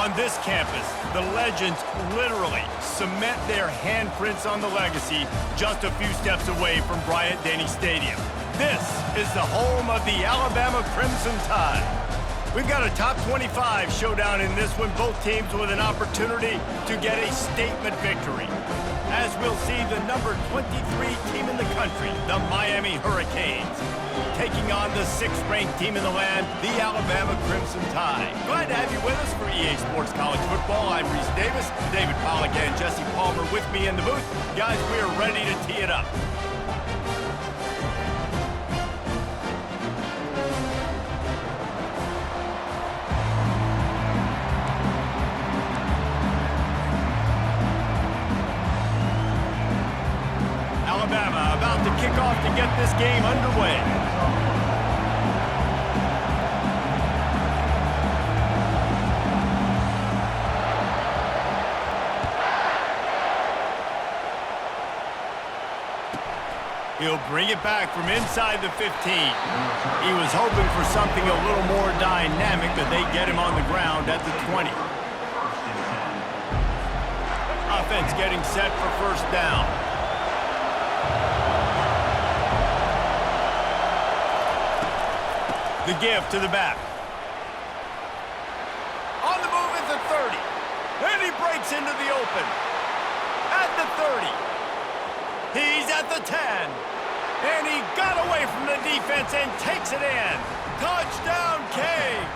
On this campus, the legends literally cement their handprints on the legacy just a few steps away from Bryant-Denny Stadium. This is the home of the Alabama Crimson Tide. We've got a top 25 showdown in this one, both teams with an opportunity to get a statement victory. As we'll see the number 23 team in the country, the Miami Hurricanes, taking on the 6th-ranked team in the land, the Alabama Crimson Tide. Glad to have you with us for EA Sports College Football. I'm Reese Davis, David Pollack and Jesse Palmer with me in the booth. Guys, we are ready to tee it up. Alabama about to kick off to get this game underway. He'll bring it back from inside the 15. He was hoping for something a little more dynamic, but they get him on the ground at the 20. Offense getting set for first down. The give to the back. On the move at the 30. And he breaks into the open. At the 30. He's at the 10. And he got away from the defense and takes it in. Touchdown, Canes.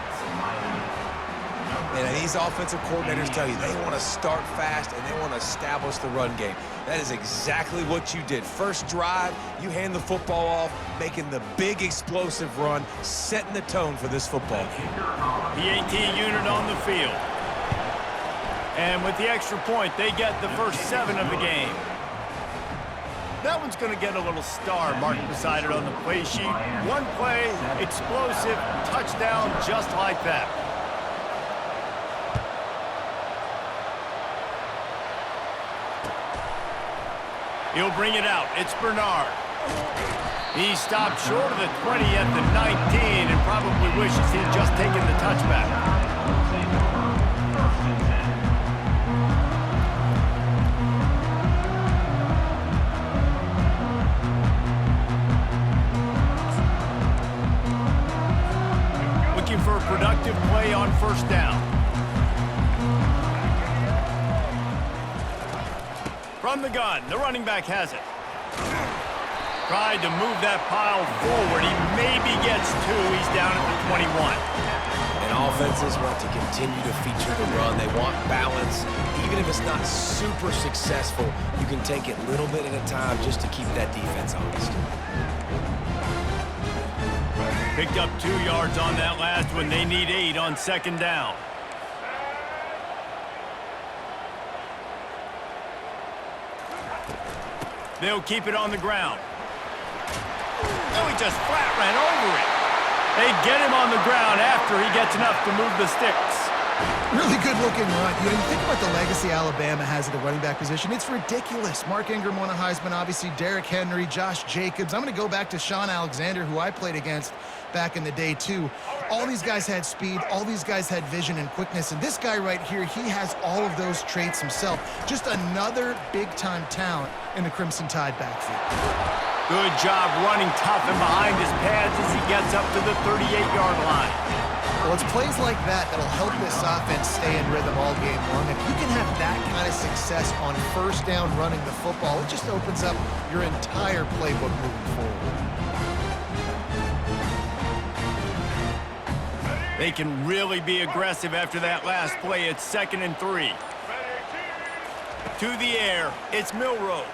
And these offensive coordinators tell you they want to start fast and they want to establish the run game. That is exactly what you did. First drive, you hand the football off, making the big explosive run, setting the tone for this football game. The 18 unit on the field. And with the extra point, they get the first 7 of the game. That one's going to get a little star marked beside it on the play sheet. One play, explosive, touchdown, just like that. He'll bring it out. It's Bernard. He stopped short of the 20 at the 19 and probably wishes he'd just taken the touchback. Looking for a productive play on first down. From the gun, the running back has it. Tried to move that pile forward. He maybe gets 2. He's down at the 21. And offenses want to continue to feature the run. They want balance. Even if it's not super successful, you can take it little bit at a time just to keep that defense honest. Picked up 2 yards on that last one. They need 8 on second down. They'll keep it on the ground. Oh, he just flat ran over it. They get him on the ground after he gets enough to move the sticks. Really good-looking run. You think about the legacy Alabama has at the running back position. It's ridiculous. Mark Ingram won a Heisman, obviously Derrick Henry, Josh Jacobs. I'm going to go back to Sean Alexander, who I played against back in the day, too. All these guys had speed. All these guys had vision and quickness. And this guy right here, he has all of those traits himself. Just another big-time talent in the Crimson Tide backfield. Good job running tough and behind his pads as he gets up to the 38-yard line. Well, it's plays like that that'll help this offense stay in rhythm all game long. If you can have that kind of success on first down running the football, it just opens up your entire playbook moving forward. They can really be aggressive after that last play. It's 2nd and 3. To the air, it's Milroe.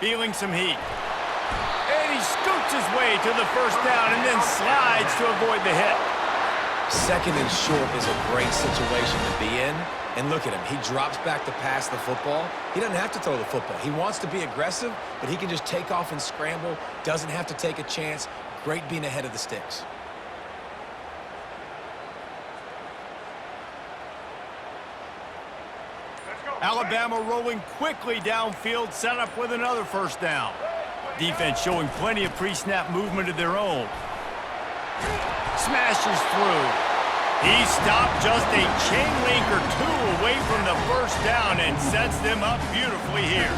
Feeling some heat. And he scoots his way to the first down and then slides to avoid the hit. 2nd and short is a great situation to be in. And look at him. He drops back to pass the football. He doesn't have to throw the football. He wants to be aggressive, but he can just take off and scramble. Doesn't have to take a chance. Great being ahead of the sticks. Alabama rolling quickly downfield, set up with another first down. Defense showing plenty of pre-snap movement of their own. Smashes through. He stopped just a chain link or two away from the first down and sets them up beautifully here.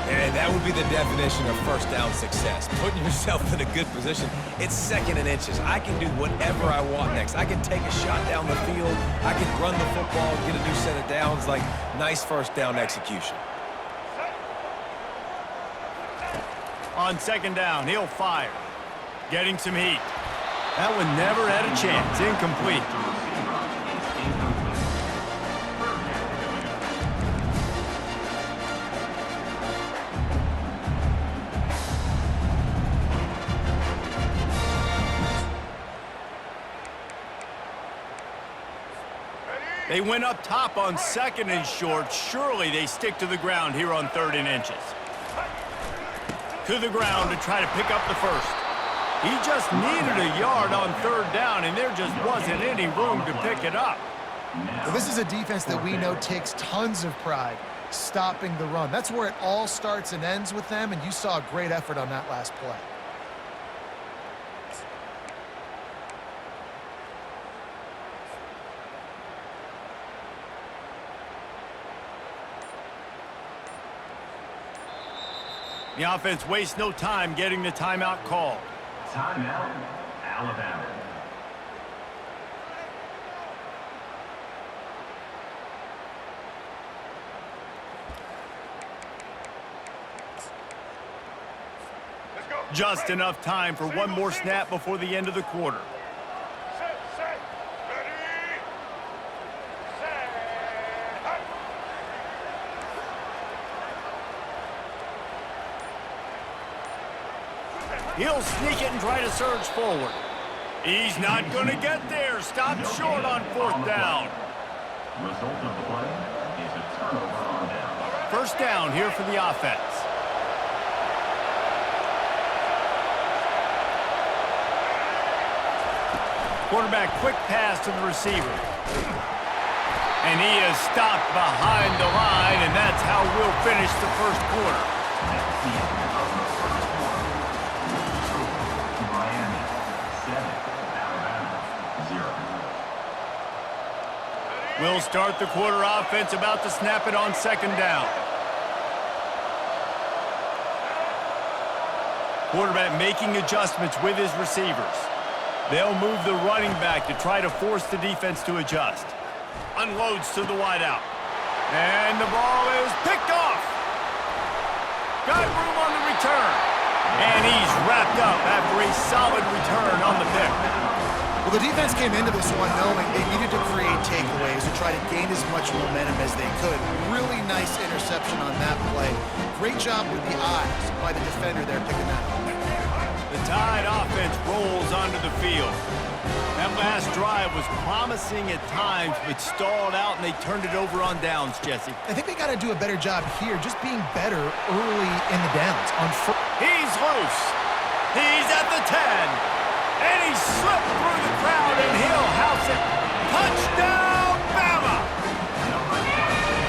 And that would be the definition of first down success. Putting yourself in a good position. It's 2nd and inches. I can do whatever I want next. I can take a shot down the field. I can run the football, get a new set of downs. Like, nice first down execution. On 2nd down, he'll fire. Getting some heat. That one never had a chance. Incomplete. They went up top on 2nd and short. Surely they stick to the ground here on 3rd and inches. To the ground to try to pick up the first. He just needed a yard on 3rd down, and there just wasn't any room to pick it up. Well, this is a defense that we know takes tons of pride stopping the run. That's where it all starts and ends with them, and you saw a great effort on that last play. The offense wastes no time getting the timeout called. Timeout, Alabama. Just enough time for one more snap before the end of the quarter. Set, ready, set, He'll sneak it and try to surge forward. He's not going to get there. Stopped short on 4th down. Result of the play is a turnover on down. First down here for the offense. Quarterback quick pass to the receiver. And he is stopped behind the line, and that's how we'll finish the first quarter. That's the end of the first quarter. Miami 7, Alabama 0. We'll start the quarter offense about to snap it on 2nd down. Quarterback making adjustments with his receivers. They'll move the running back to try to force the defense to adjust. Unloads to the wideout. And the ball is picked off. Got room on the return. And he's wrapped up after a solid return on the pick. Well, the defense came into this one knowing they needed to create takeaways to try to gain as much momentum as they could. Really nice interception on that play. Great job with the eyes by the defender there picking that up. The Tide offense rolls onto the field. That last drive was promising at times, but stalled out, and they turned it over on downs, Jesse. I think they got to do a better job here, just being better early in the downs. He's loose. He's at the 10. And he slipped through the crowd, and he'll house it. Touchdown, Bama!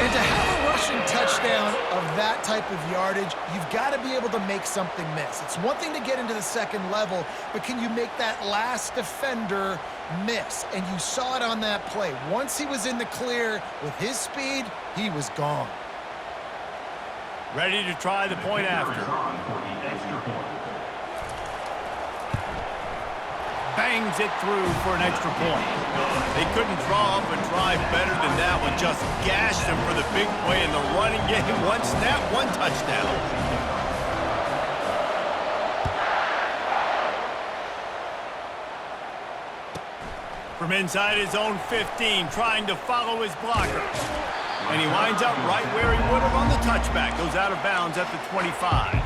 And to have a rushing touchdown of that type of yardage, you've got to be able to make something miss. It's one thing to get into the 2nd level, but can you make that last defender miss? And you saw it on that play. Once he was in the clear with his speed, he was gone. Ready to try the point after. On for the extra point. Bangs it through for an extra point. They couldn't draw up a drive better than that one. Just gashed them for the big play in the running game. One snap, one touchdown. From inside his own 15, trying to follow his blocker. And he winds up right where he would have on the touchback. Goes out of bounds at the 25.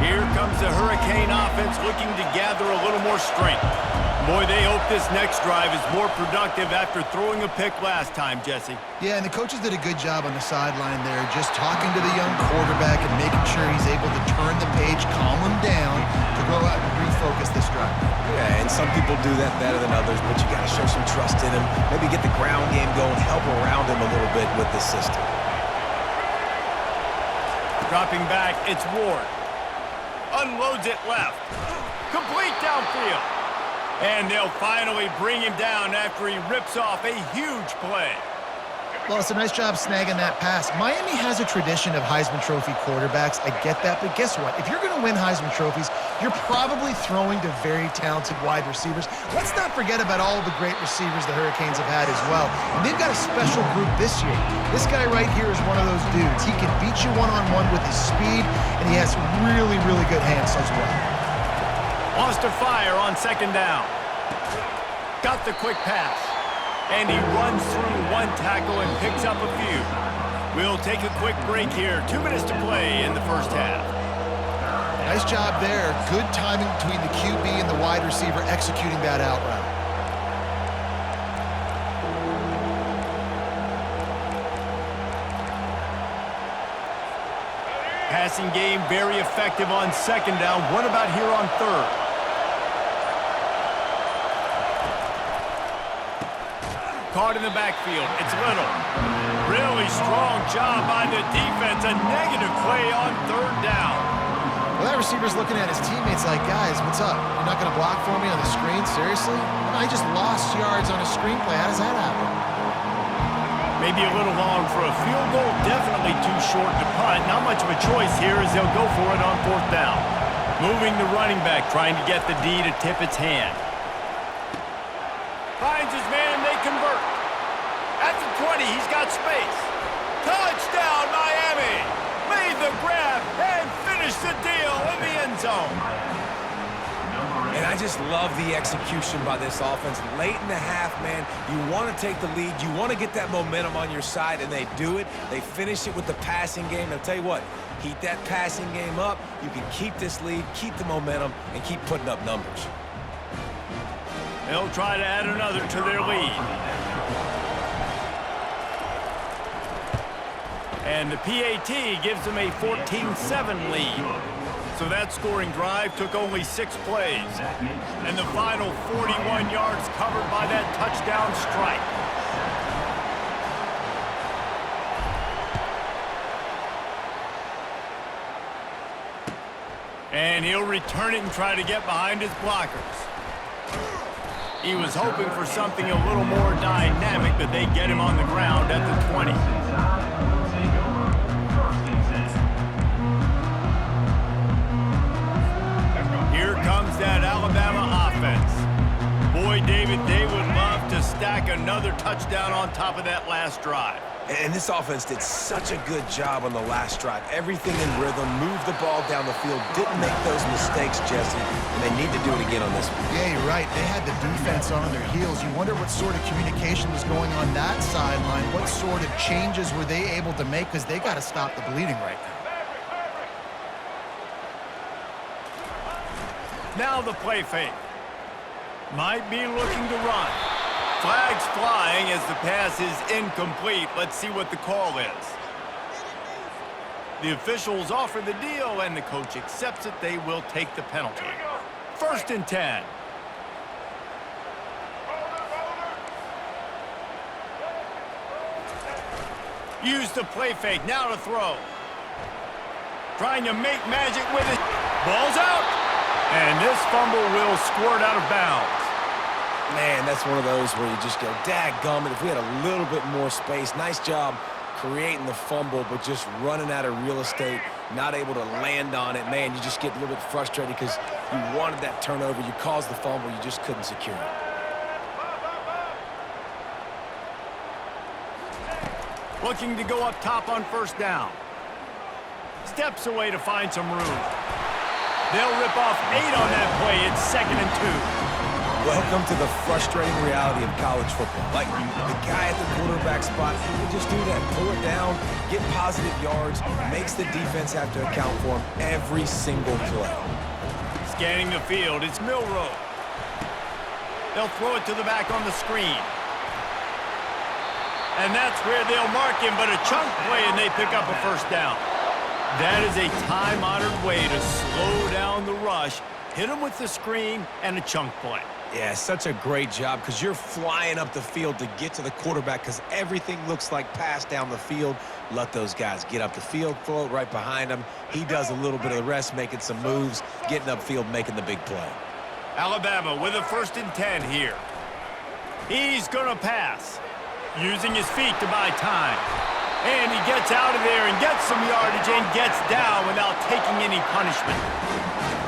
Here comes the Hurricane offense looking to gather a little more strength. Boy, they hope this next drive is more productive after throwing a pick last time, Jesse. Yeah, and the coaches did a good job on the sideline there, just talking to the young quarterback and making sure he's able to turn the page, calm him down, to go out and refocus this drive. Yeah, and some people do that better than others, but you got to show some trust in him. Maybe get the ground game going, help around him a little bit with this system. Dropping back, it's Ward. Unloads it left. Complete downfield. And they'll finally bring him down after he rips off a huge play. Well, it's a nice job snagging that pass. Miami has a tradition of Heisman Trophy quarterbacks. I get that, but guess what? If you're going to win Heisman Trophies, you're probably throwing to very talented wide receivers. Let's not forget about all the great receivers the Hurricanes have had as well. And they've got a special group this year. This guy right here is one of those dudes. He can beat you one-on-one with his speed, and he has really, really good hands as well. Wants to fire on second down. Got the quick pass. And he runs through one tackle and picks up a few. We'll take a quick break here. 2 minutes to play in the first half. Nice job there. Good timing between the QB and the wide receiver executing that out route. Passing game very effective on second down. What about here on third? Caught in the backfield. It's Little. Really strong job by the defense. A negative play on third down. Well, that receiver's looking at his teammates like, guys, what's up? You're not going to block for me on the screen? Seriously? I just lost yards on a screenplay. How does that happen? Maybe a little long for a field goal. Definitely too short to punt. Not much of a choice here as they'll go for it on fourth down. Moving the running back, trying to get the D to tip its hand. Finds his man, they convert. At the 20, he's got space. Touchdown, Miami! Made the grab and finished the deal in the end zone. And I just love the execution by this offense. Late in the half, man, you want to take the lead. You want to get that momentum on your side, and they do it. They finish it with the passing game. And I'll tell you what, keep that passing game up. You can keep this lead, keep the momentum, and keep putting up numbers. They'll try to add another to their lead. And the PAT gives them a 14-7 lead. So that scoring drive took only 6 plays. And the final 41 yards covered by that touchdown strike. And he'll return it and try to get behind his blockers. He was hoping for something a little more dynamic, but they get him on the ground at the 20. Here comes that Alabama offense. Boy, David, they would love to stack another touchdown on top of that last drive. And this offense did such a good job on the last drive. Everything in rhythm, moved the ball down the field, didn't make those mistakes, Jesse, and they need to do it again on this one. Yeah, you're right. They had the defense on their heels. You wonder what sort of communication was going on that sideline. What sort of changes were they able to make? Because they got to stop the bleeding right now. Now the play fake. Might be looking to run. Flags flying as the pass is incomplete. Let's see what the call is. The officials offer the deal, and the coach accepts it. They will take the penalty. 1st and 10. Use the play fake. Now to throw. Trying to make magic with it. Ball's out. And this fumble will squirt out of bounds. Man, that's one of those where you just go, dadgummit, if we had a little bit more space. Nice job creating the fumble, but just running out of real estate, not able to land on it. Man, you just get a little bit frustrated because you wanted that turnover. You caused the fumble. You just couldn't secure it. Looking to go up top on 1st down. Steps away to find some room. They'll rip off 8 on that play. It's 2nd and 2. Welcome to the frustrating reality of college football. Like, the guy at the quarterback spot, he can just do that. Pull it down, get positive yards, makes the defense have to account for him every single play. Scanning the field, it's Milroe. They'll throw it to the back on the screen. And that's where they'll mark him, but a chunk play, and they pick up a 1st down. That is a time-honored way to slow down the rush, hit him with the screen, and a chunk play. Yeah, such a great job because you're flying up the field to get to the quarterback because everything looks like pass down the field. Let those guys get up the field, throw it right behind him. He does a little bit of the rest, making some moves, getting upfield, making the big play. Alabama with a 1st and 10 here. He's going to pass, using his feet to buy time. And he gets out of there and gets some yardage and gets down without taking any punishment.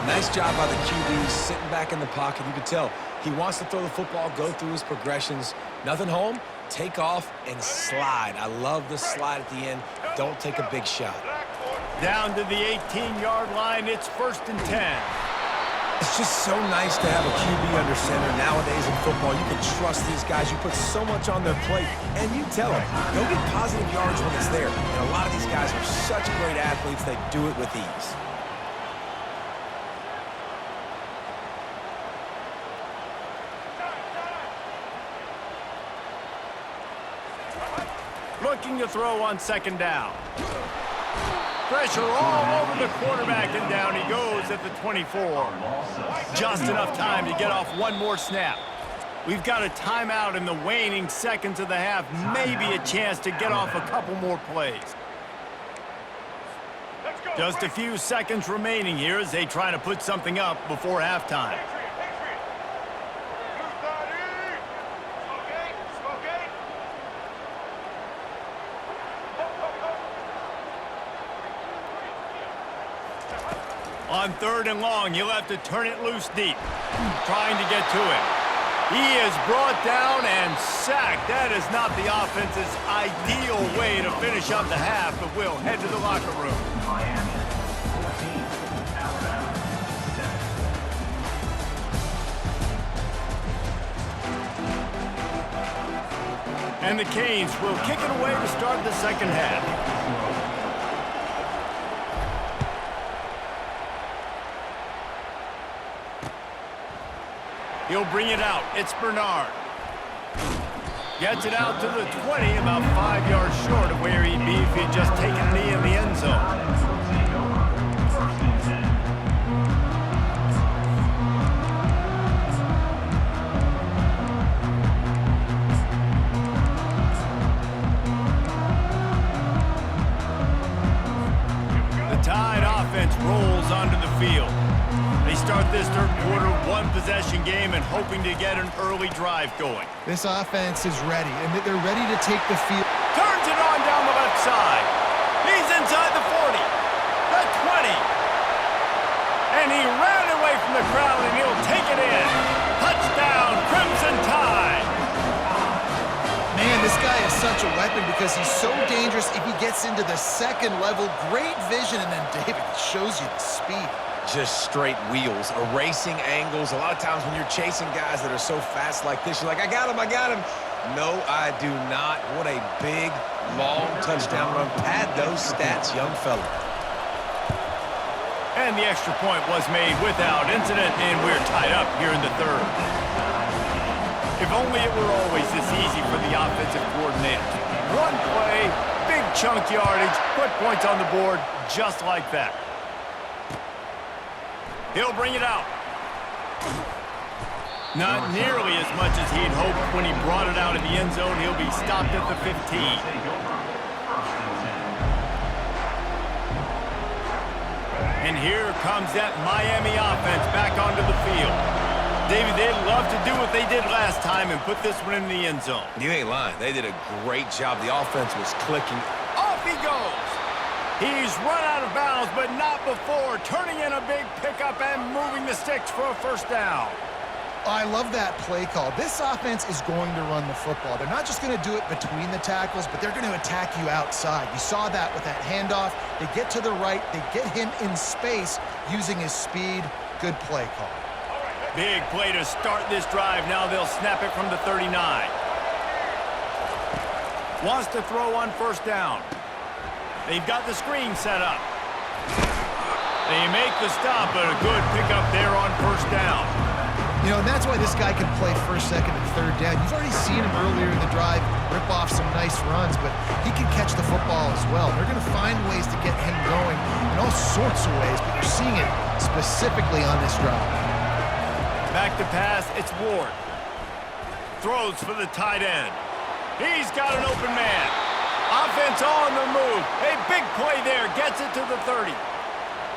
Nice job by the QB, sitting back in the pocket. You can tell he wants to throw the football, go through his progressions. Nothing home, take off and slide. I love the slide at the end. Don't take a big shot. Down to the 18-yard line, it's 1st and 10. It's just so nice to have a QB under center. Nowadays in football, you can trust these guys. You put so much on their plate, and you tell them, go get positive yards when it's there. And a lot of these guys are such great athletes, they do it with ease. Looking to throw on 2nd down. Pressure all over the quarterback, and down he goes at the 24. Just enough time to get off one more snap. We've got a timeout in the waning seconds of the half. Maybe a chance to get off a couple more plays. Just a few seconds remaining here as they try to put something up before halftime. On 3rd and long, he'll have to turn it loose deep, trying to get to it. He is brought down and sacked. That is not the offense's ideal way to finish up the half, but we'll head to the locker room. Miami 14, Alabama 7. And the Canes will kick it away to start the 2nd half. He'll bring it out. It's Bernard. Gets it out to the 20, about 5 yards short of where he'd be if he'd just taken a knee in the end zone. 1st and 10. The Tide offense rolls onto the field. They start this 3rd quarter one-possession game and hoping to get an early drive going. This offense is ready, and they're ready to take the field. Turns it on down the left side. He's inside the 40, the 20. And he ran away from the crowd, and he'll take it in. Touchdown, Crimson Tide. Man, this guy is such a weapon because he's so dangerous if he gets into the 2nd level. Great vision, and then David shows you the speed. Just straight wheels, erasing angles. A lot of times when you're chasing guys that are so fast like this, you're like, I got him, I got him. No, I do not. What a big, long touchdown run. Pad those stats, young fella. And the extra point was made without incident, and we're tied up here in the 3rd. If only it were always this easy for the offensive coordinators. One play, big chunk yardage, put points on the board just like that. He'll bring it out. Not nearly as much as he'd hoped when he brought it out of the end zone. He'll be stopped at the 15. And here comes that Miami offense back onto the field. David, they'd love to do what they did last time and put this one in the end zone. You ain't lying. They did a great job. The offense was clicking. Off he goes. He's run out of bounds, but not before turning in a big pickup and moving the sticks for a 1st down. I love that play call. This offense is going to run the football. They're not just going to do it between the tackles, but they're going to attack you outside. You saw that with that handoff. They get to the right. They get him in space using his speed. Good play call. Big play to start this drive. Now they'll snap it from the 39. Wants to throw on 1st down. They've got the screen set up. They make the stop, but a good pickup there on 1st down. You know, and that's why this guy can play 1st, 2nd, and 3rd down. You've already seen him earlier in the drive rip off some nice runs, but he can catch the football as well. They're going to find ways to get him going in all sorts of ways, but you're seeing it specifically on this drive. Back to pass, it's Ward. Throws for the tight end. He's got an open man. Offense on the move. A big play there. Gets it to the 30.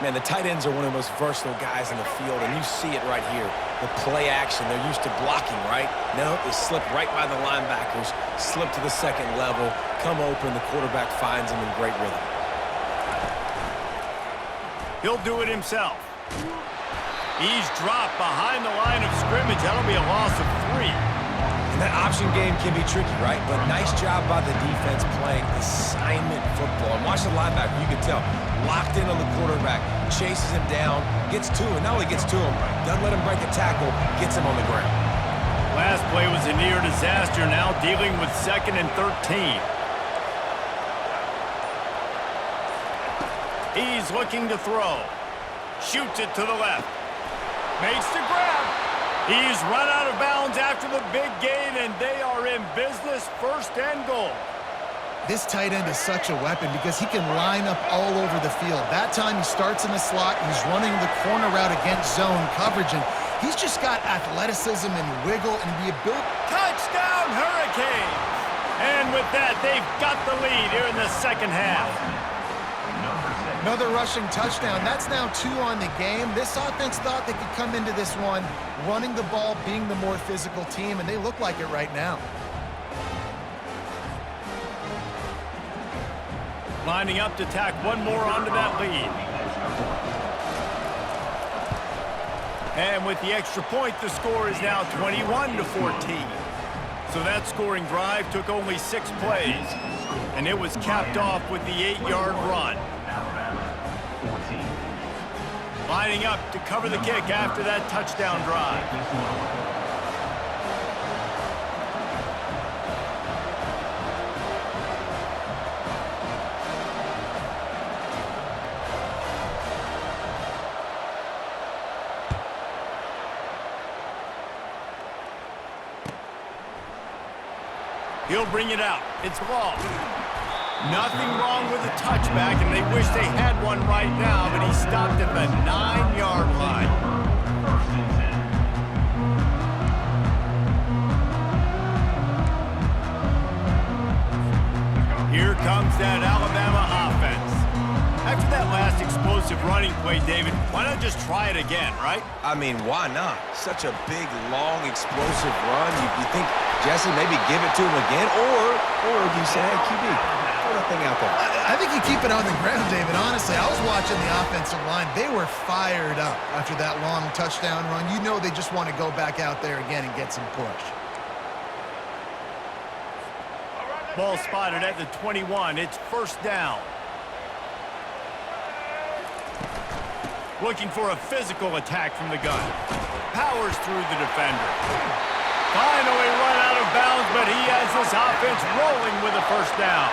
Man, the tight ends are one of the most versatile guys in the field, and you see it right here. The play action, they're used to blocking, right? Now they slip right by the linebackers, slip to the second level, come open, the quarterback finds them in great rhythm. He'll do it himself. He's dropped behind the line of scrimmage. That'll be a loss of 3. And that option game can be tricky, right? But nice job by the defense playing assignment football. And watch the linebacker, you can tell. Locked in on the quarterback, chases him down, gets to him. Not only gets to him, doesn't let him break a tackle, gets him on the ground. Last play was a near disaster, now dealing with 2nd and 13. He's looking to throw. Shoots it to the left. Makes the grab. He's run out of bounds after the big gain, and they are in business, 1st and goal. This tight end is such a weapon because he can line up all over the field. That time he starts in the slot, he's running the corner route against zone coverage, and he's just got athleticism and wiggle and the ability. Touchdown, Hurricanes! And with that, they've got the lead here in the second half. Another rushing touchdown. That's now 2 on the game. This offense thought they could come into this one running the ball, being the more physical team, and they look like it right now. Lining up to tack one more onto that lead. And with the extra point, the score is now 21-14. So that scoring drive took only 6 plays, and it was capped off with the 8-yard run. Lining up to cover the kick after that touchdown drive. He'll bring it out. It's Law. Nothing wrong with the touchback, and they wish they had one right now, but he stopped at the 9-yard line. Here comes that Alabama offense. After that last explosive running play, David, why not just try it again, right? I mean, why not? Such a big, long, explosive run. You think, Jesse, maybe give it to him again? Or do you say, hey, QB, throw that thing out there? I think you keep it on the ground, David. Honestly, I was watching the offensive line. They were fired up after that long touchdown run. You know they just want to go back out there again and get some push. Ball spotted at the 21. It's 1st down. Looking for a physical attack from the gun. Powers through the defender. Finally run out of bounds, but he has this offense rolling with a 1st down.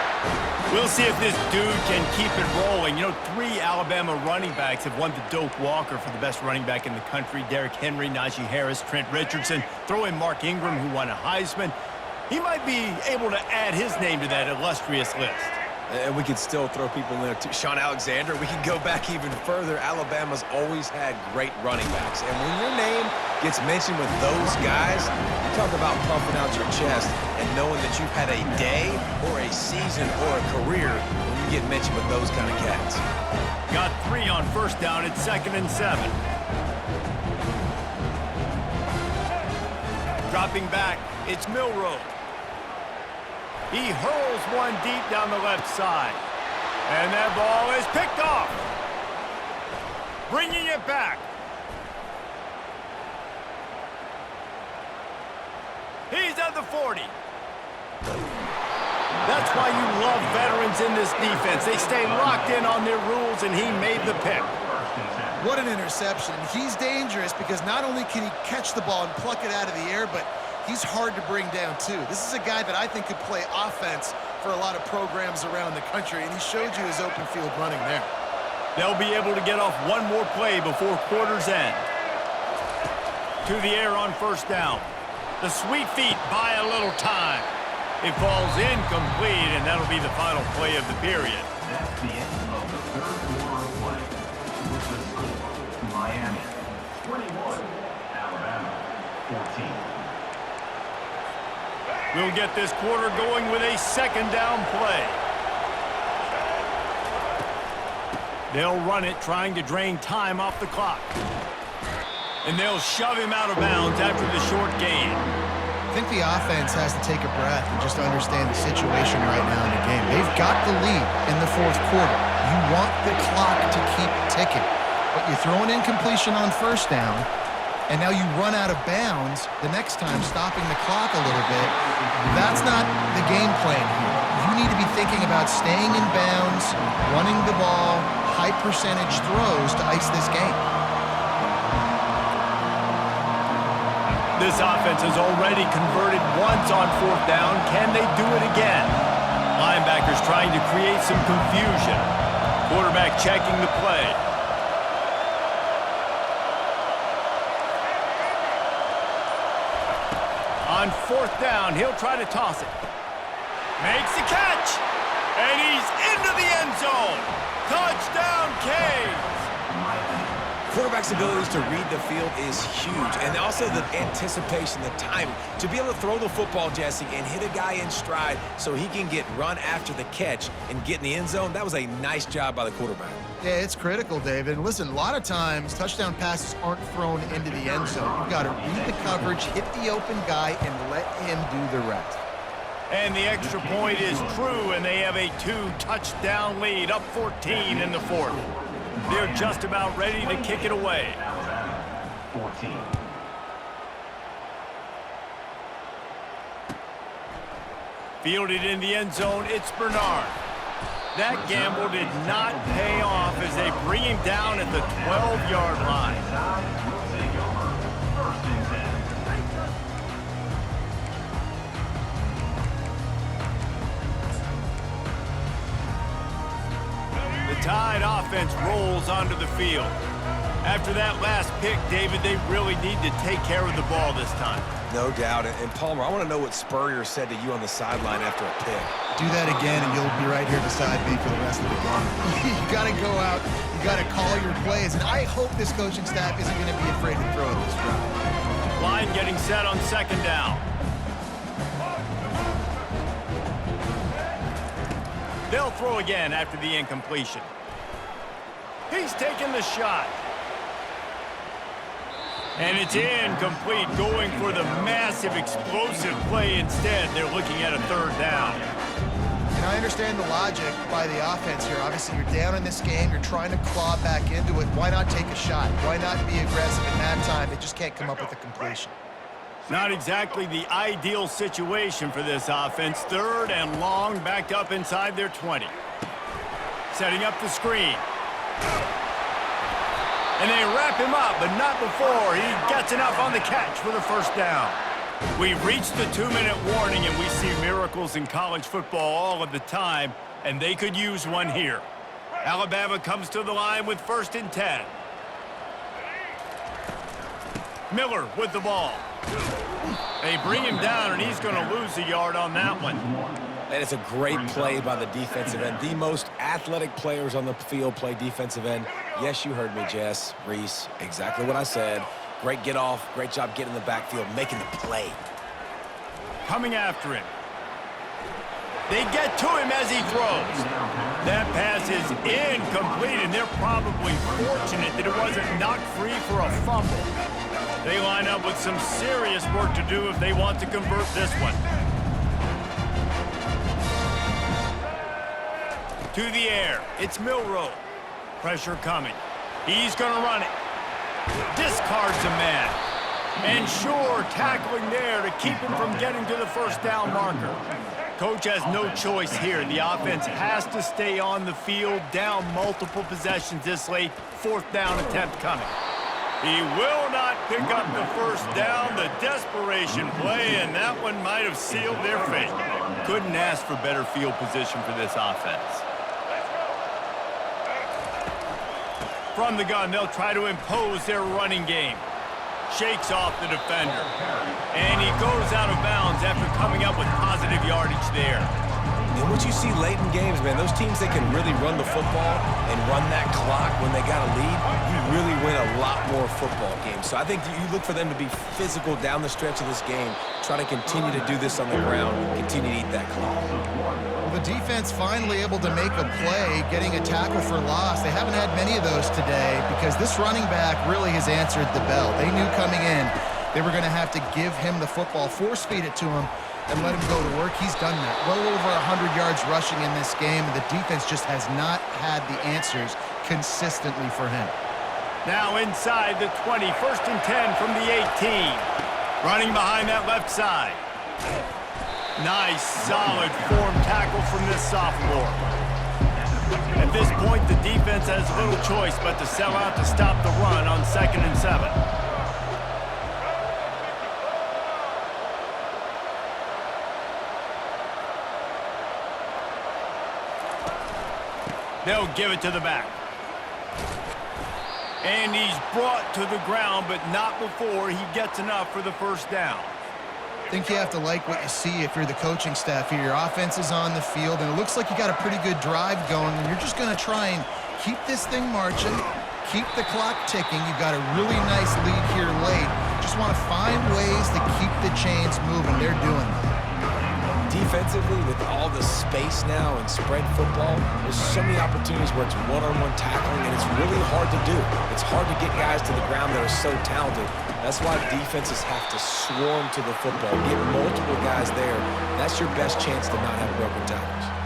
We'll see if this dude can keep it rolling. You know, 3 Alabama running backs have won the Doak Walker for the best running back in the country. Derrick Henry, Najee Harris, Trent Richardson. Throw in Mark Ingram, who won a Heisman. He might be able to add his name to that illustrious list. And we could still throw people in there too. Shaun Alexander, we can go back even further. Alabama's always had great running backs. And when your name gets mentioned with those guys, you talk about puffing out your chest and knowing that you've had a day or a season or a career when you get mentioned with those kind of cats. Got 3 on 1st down. It's 2nd and 7. Dropping back, it's Milroe. He hurls one deep down the left side. And that ball is picked off. Bringing it back. He's at the 40. That's why you love veterans in this defense. They stay locked in on their rules, and he made the pick. What an interception. He's dangerous because not only can he catch the ball and pluck it out of the air, but he's hard to bring down, too. This is a guy that I think could play offense for a lot of programs around the country, and he showed you his open field running there. They'll be able to get off one more play before quarter's end. To the air on 1st down. The sweet feet buy a little time. It falls incomplete, and that'll be the final play of the period. That's the end of the 3rd quarter of play. With the score, Miami 21, Alabama 14. We'll get this quarter going with a second down play. They'll run it, trying to drain time off the clock. And they'll shove him out of bounds after the short gain. I think the offense has to take a breath and just understand the situation right now in the game. They've got the lead in the fourth quarter. You want the clock to keep ticking. But you throw an incompletion on first down, and now you run out of bounds the next time, stopping the clock a little bit. That's not the game plan here. You need to be thinking about staying in bounds, running the ball, high percentage throws to ice this game. This offense has already converted once on fourth down. Can they do it again? Linebackers trying to create some confusion. Quarterback checking the play. On fourth down, he'll try to toss it. Makes the catch. And he's into the end zone. Touchdown, Canes. Quarterback's abilities to read the field is huge, and also the anticipation, the timing. To be able to throw the football, Jesse, and hit a guy in stride so he can get run after the catch and get in the end zone, that was a nice job by the quarterback. Yeah, it's critical, David. And listen, a lot of times touchdown passes aren't thrown into the end zone. You've got to read the coverage, hit the open guy, and let him do the rest. And the extra point is true, and they have a 2-touchdown lead, up 14 in the fourth. They're just about ready to kick it away. 14. Fielded in the end zone, it's Bernard. That gamble did not pay off as they bring him down at the 12-yard line. Will take over. First and 10. The Tide offense rolls onto the field. After that last pick, David, they really need to take care of the ball this time. No doubt. And Palmer, I want to know what Spurrier said to you on the sideline after a pick. Do that again, and you'll be right here beside me for the rest of the game. You got to go out. You got to call your plays. And I hope this coaching staff isn't going to be afraid to throw it this drive. Line getting set on second down. They'll throw again after the incompletion. He's taking the shot. And it's incomplete, going for the massive explosive play instead. They're looking at a third down. And I understand the logic by the offense here. Obviously, you're down in this game. You're trying to claw back into it. Why not take a shot? Why not be aggressive in that time? They just can't come up with a completion. Not exactly the ideal situation for this offense. Third and long, backed up inside their 20. Setting up the screen. And they wrap him up, but not before he gets enough on the catch for the first down. We've reached the 2-minute warning, and we see miracles in college football all of the time, and they could use one here. Alabama comes to the line with first and 10. Miller with the ball. They bring him down, and he's going to lose a yard on that one. And it's a great play by the defensive end. The most athletic players on the field play defensive end. Yes, you heard me, Jess, Reese. Exactly what I said. Great get off. Great job getting in the backfield, making the play. Coming after him. They get to him as he throws. That pass is incomplete, and they're probably fortunate that it wasn't knocked free for a fumble. They line up with some serious work to do if they want to convert this one. To the air, it's Milroe. Pressure coming. He's going to run it. Discards a man. And sure, tackling there to keep him from getting to the first down marker. Coach has no choice here. The offense has to stay on the field, down multiple possessions this late. Fourth down attempt coming. He will not pick up the first down. The desperation play, and that one might have sealed their fate. Couldn't ask for better field position for this offense. From the gun, they'll try to impose their running game. Shakes off the defender. And he goes out of bounds after coming up with positive yardage there. And what you see late in games, man, those teams that can really run the football and run that clock when they got a lead, you really win a lot more football games. So I think you look for them to be physical down the stretch of this game, try to continue to do this on the ground, continue to eat that clock. Well, the defense finally able to make a play, getting a tackle for loss. They haven't had many of those today because this running back really has answered the bell. They knew coming in they were going to have to give him the football, force feed it to him, and let him go to work. He's done that. Well over 100 yards rushing in this game, and the defense just has not had the answers consistently for him. Now inside the 20, 1st and 10 from the 18. Running behind that left side. Nice, solid form tackle from this sophomore. At this point, the defense has little choice but to sell out to stop the run on 2nd and 7. They'll give it to the back. And he's brought to the ground, but not before he gets enough for the 1st down. I think you have to like what you see if you're the coaching staff here. Your offense is on the field, and it looks like you got a pretty good drive going, and you're just going to try and keep this thing marching, keep the clock ticking. You've got a really nice lead here late. Just want to find ways to keep the chains moving. They're doing that. Defensively, with all the space now and spread football, there's so many opportunities where it's one-on-one tackling, and it's really hard to do. It's hard to get guys to the ground that are so talented. That's why defenses have to swarm to the football, get multiple guys there. That's your best chance to not have broken tackles.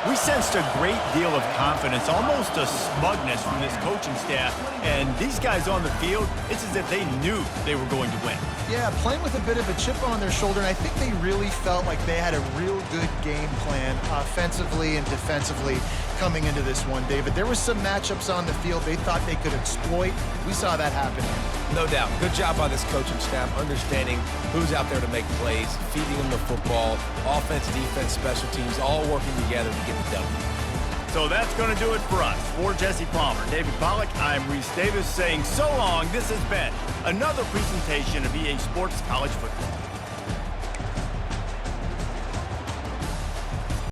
We sensed a great deal of confidence, almost a smugness from this coaching staff. And these guys on the field, it's as if they knew they were going to win. Yeah, playing with a bit of a chip on their shoulder, and I think they really felt like they had a real good game plan offensively and defensively coming into this one, David. There was some matchups on the field they thought they could exploit. We saw that happen. No doubt. Good job by this coaching staff, understanding who's out there to make plays, feeding them the football, offense, defense, special teams, all working together to get the W. So that's going to do it for us. For Jesse Palmer, David Pollack, I'm Reese Davis saying so long. This has been another presentation of EA Sports College Football.